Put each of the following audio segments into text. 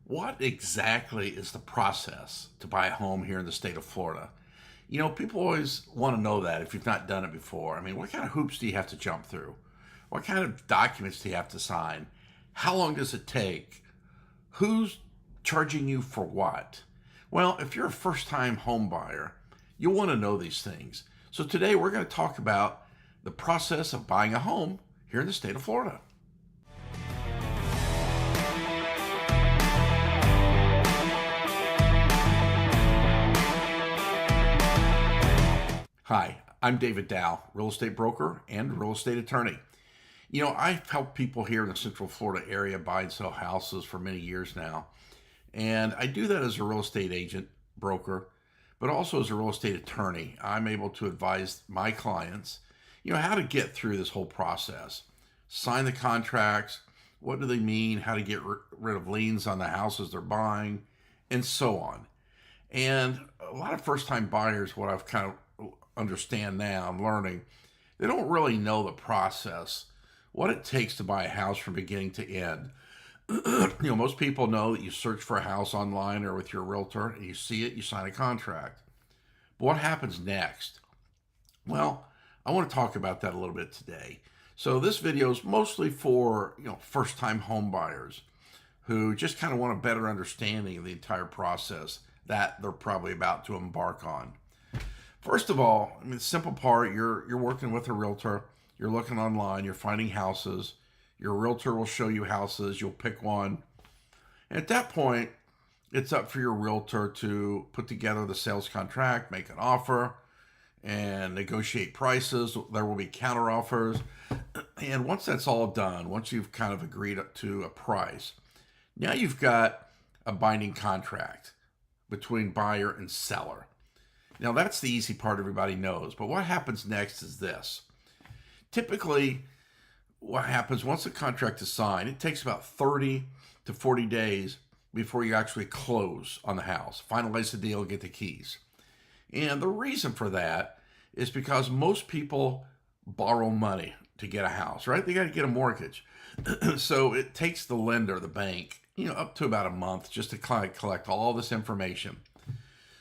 What exactly is the process to buy a home here in the state of Florida? People always want to know that if you've not done it before. I mean, what kind of hoops do you have to jump through? What kind of documents do you have to sign? How long does it take? Who's charging you for what? Well, if you're a first time home buyer, you'll want to know these things. So today we're going to talk about the process of buying a home here in the state of Florida. Hi, I'm David Dowell, real estate broker and real estate attorney. I've helped people here in the Central Florida area buy and sell houses for many years now. And I do that as a real estate agent, broker, but also as a real estate attorney. I'm able to advise my clients, how to get through this whole process. Sign the contracts, what do they mean, how to get rid of liens on the houses they're buying, and so on. And a lot of first time buyers, what I've kind of understand now, I'm learning, they don't really know the process, what it takes to buy a house from beginning to end. Most people know that you search for a house online or with your realtor, and you see it, you sign a contract. But what happens next? Well, I want to talk about that a little bit today. So this video is mostly for first-time home buyers who just kind of want a better understanding of the entire process that they're probably about to embark on. First of all, the simple part, you're working with a realtor, you're looking online, you're finding houses, your realtor will show you houses, you'll pick one. And at that point, it's up for your realtor to put together the sales contract, make an offer, and negotiate prices. There will be counter offers. And once that's all done, once you've kind of agreed to a price, now you've got a binding contract between buyer and seller. Now, that's the easy part everybody knows. But what happens next is this. Typically, what happens once the contract is signed, it takes about 30 to 40 days before you actually close on the house, finalize the deal, get the keys. And the reason for that is because most people borrow money to get a house, right? They got to get a mortgage. So it takes the lender, the bank, up to about a month just to kind of collect all this information.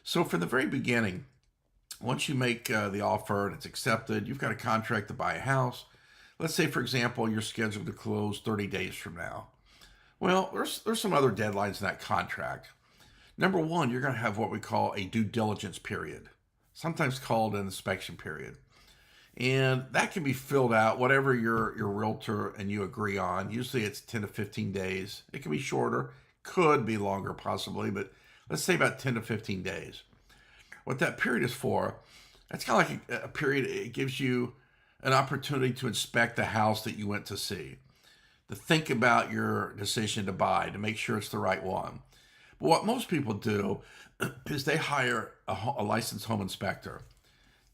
So from the very beginning, once you make the offer and it's accepted, you've got a contract to buy a house. Let's say, for example, you're scheduled to close 30 days from now. Well, there's some other deadlines in that contract. Number one, you're going to have what we call a due diligence period, sometimes called an inspection period. And that can be filled out, whatever your realtor and you agree on. Usually it's 10 to 15 days. It can be shorter, could be longer possibly, but let's say about 10 to 15 days. What that period is for, that's kind of like a period, it gives you an opportunity to inspect the house that you went to see, to think about your decision to buy, to make sure it's the right one. But what most people do is they hire a licensed home inspector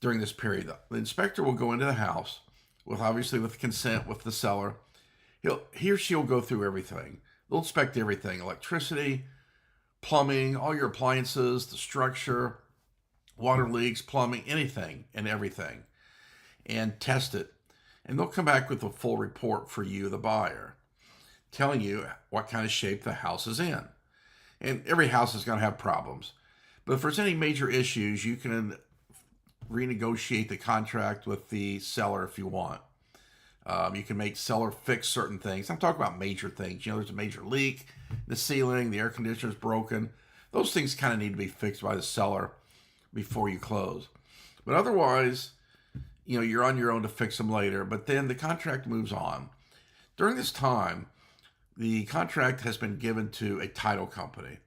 during this period. The inspector will go into the house, obviously with consent with the seller. He or she will go through everything. They'll inspect everything, electricity, plumbing, all your appliances, the structure, water leaks, plumbing, anything and everything, and test it. And they'll come back with a full report for you, the buyer, telling you what kind of shape the house is in. And every house is going to have problems. But if there's any major issues, you can renegotiate the contract with the seller if you want. You can make seller fix certain things. I'm talking about major things. There's a major leak, the ceiling, the air conditioner's broken. Those things kind of need to be fixed by the seller before you close. But otherwise, you're on your own to fix them later. But then the contract moves on. During this time, the contract has been given to a title company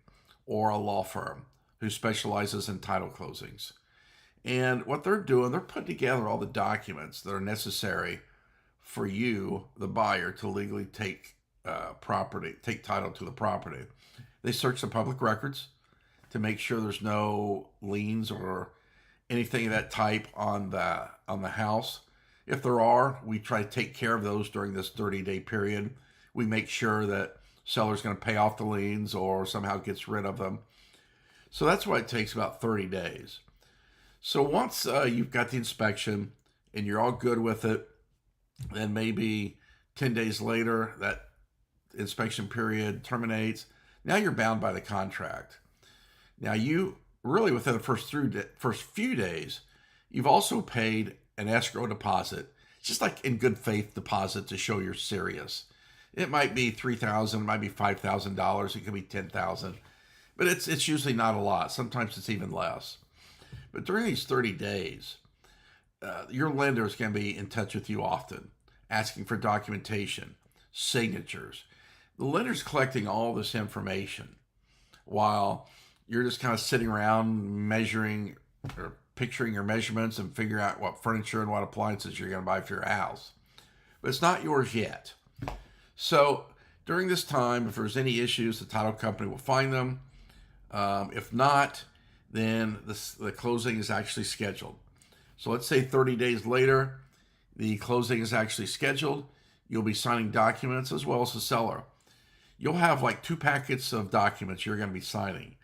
or a law firm who specializes in title closings. And what they're doing, they're putting together all the documents that are necessary for you, the buyer, to legally take title to the property. They search the public records to make sure there's no liens or anything of that type on the house. If there are, we try to take care of those during this 30-day period. We make sure that seller's going to pay off the liens or somehow gets rid of them. So that's why it takes about 30 days. So once you've got the inspection and you're all good with it, then maybe 10 days later, that inspection period terminates. Now you're bound by the contract. Now you really within the first few days, you've also paid an escrow deposit, just like in good faith deposit to show you're serious. It might be $3,000, it might be $5,000, it could be $10,000, but it's usually not a lot. Sometimes it's even less. But during these 30 days, your lender is going to be in touch with you often, asking for documentation, signatures. The lender's collecting all this information while you're just kind of sitting around measuring or picturing your measurements and figuring out what furniture and what appliances you're going to buy for your house. But it's not yours yet. So during this time, if there's any issues, the title company will find them. If not, then the closing is actually scheduled. So let's say 30 days later, the closing is actually scheduled. You'll be signing documents as well as the seller. You'll have like 2 packets of documents you're going to be signing.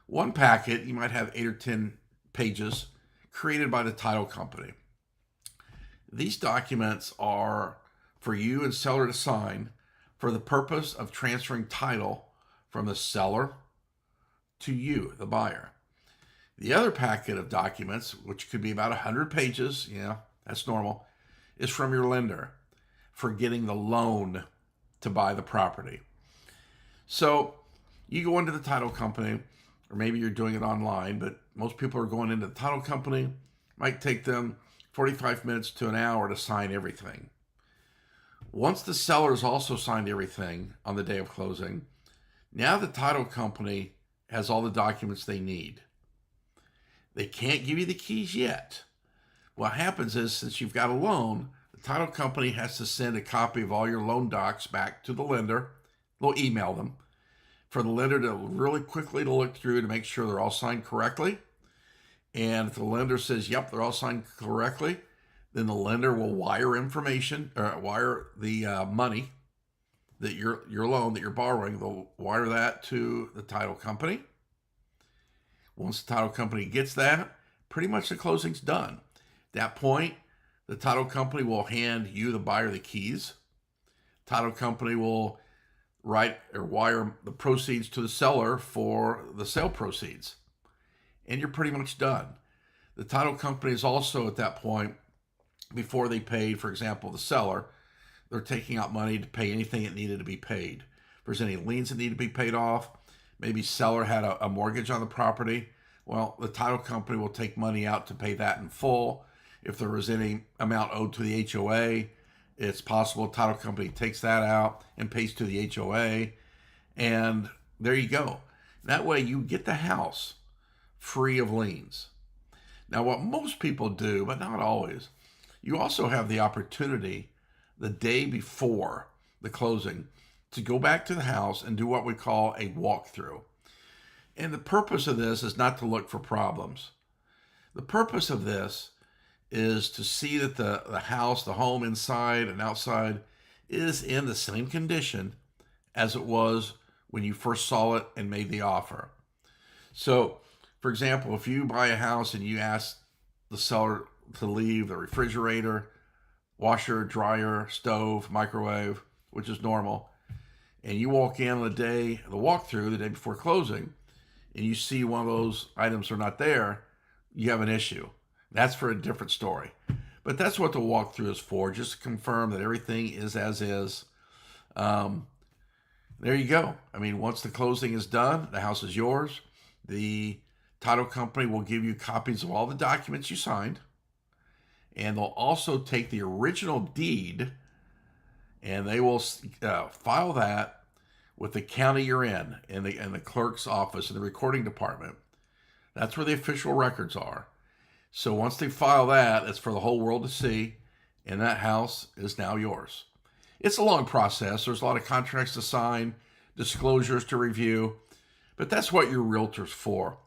One packet, you might have 8 or 10 pages created by the title company. These documents are for you and seller to sign for the purpose of transferring title from the seller to you, the buyer. The other packet of documents, which could be about 100 pages, that's normal, is from your lender for getting the loan to buy the property. So you go into the title company, or maybe you're doing it online, but most people are going into the title company. It might take them 45 minutes to an hour to sign everything. Once the sellers also signed everything on the day of closing, now the title company has all the documents they need. They can't give you the keys yet. What happens is, since you've got a loan, the title company has to send a copy of all your loan docs back to the lender. They'll email them for the lender to really quickly to look through to make sure they're all signed correctly. And if the lender says, yep, they're all signed correctly, then the lender will wire information, or wire the money that your loan that you're borrowing. They'll wire that to the title company. Once the title company gets that, pretty much the closing's done. At that point, the title company will hand you, the buyer, the keys. Title company will write or wire the proceeds to the seller for the sale proceeds. And you're pretty much done. The title company is also at that point, before they paid, for example, the seller, they're taking out money to pay anything that needed to be paid. If there's any liens that need to be paid off, maybe seller had a mortgage on the property, well, the title company will take money out to pay that in full. If there was any amount owed to the HOA, it's possible the title company takes that out and pays to the HOA. And there you go. That way you get the house free of liens. Now, what most people do, but not always, you also have the opportunity the day before the closing to go back to the house and do what we call a walkthrough. And the purpose of this is not to look for problems. The purpose of this is to see that the house, the home inside and outside, is in the same condition as it was when you first saw it and made the offer. So, for example, if you buy a house and you ask the seller to leave the refrigerator, washer, dryer, stove, microwave, which is normal, and you walk in on the day, the walkthrough, the day before closing, and you see one of those items are not there, you have an issue. That's for a different story. But that's what the walkthrough is for, just to confirm that everything is as is. There you go. I mean, once the closing is done, the house is yours. The title company will give you copies of all the documents you signed. And they'll also take the original deed and they will file that with the county you're in the clerk's office in the recording department. That's where the official records are. So once they file that, it's for the whole world to see, and that house is now yours. It's a long process. There's a lot of contracts to sign, disclosures to review, but that's what your realtor's for.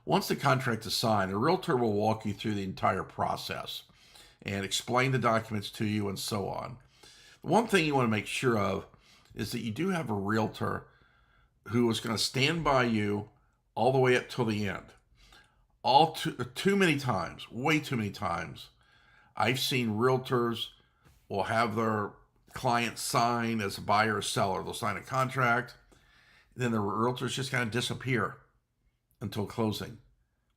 Once the contract is signed, a realtor will walk you through the entire process and explain the documents to you and so on. One thing you want to make sure of is that you do have a realtor who is going to stand by you all the way up till the end. Too many times, way too many times, I've seen realtors will have their client sign as a buyer or seller. They'll sign a contract, Then the realtors just kind of disappear until closing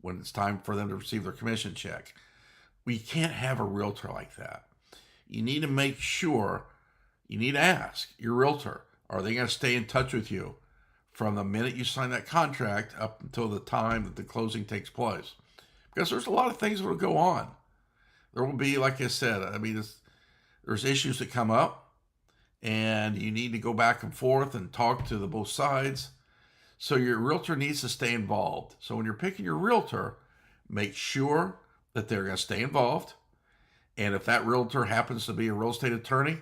when it's time for them to receive their commission check. We can't have a realtor like that. You need to make sure, you need to ask your realtor, are they going to stay in touch with you from the minute you sign that contract up until the time that the closing takes place? Because there's a lot of things that will go on. There will be, like I said, there's issues that come up, and you need to go back and forth and talk to the both sides. So your realtor needs to stay involved. So when you're picking your realtor, make sure that they're going to stay involved. And if that realtor happens to be a real estate attorney,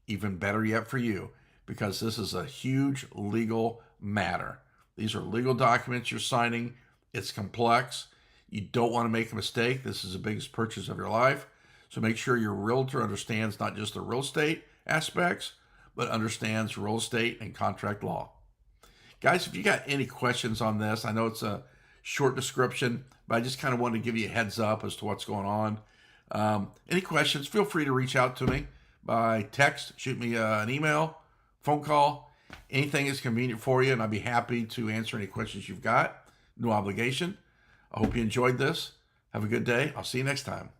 even better yet for you, because this is a huge legal matter. These are legal documents you're signing. It's complex. You don't want to make a mistake. This is the biggest purchase of your life. So make sure your realtor understands not just the real estate aspects, but understands real estate and contract law. Guys, if you got any questions on this, I know it's a short description, but I just kind of wanted to give you a heads up as to what's going on. Any questions, feel free to reach out to me by text, shoot me an email, phone call, anything is convenient for you, and I'd be happy to answer any questions you've got. No obligation. I hope you enjoyed this. Have a good day. I'll see you next time.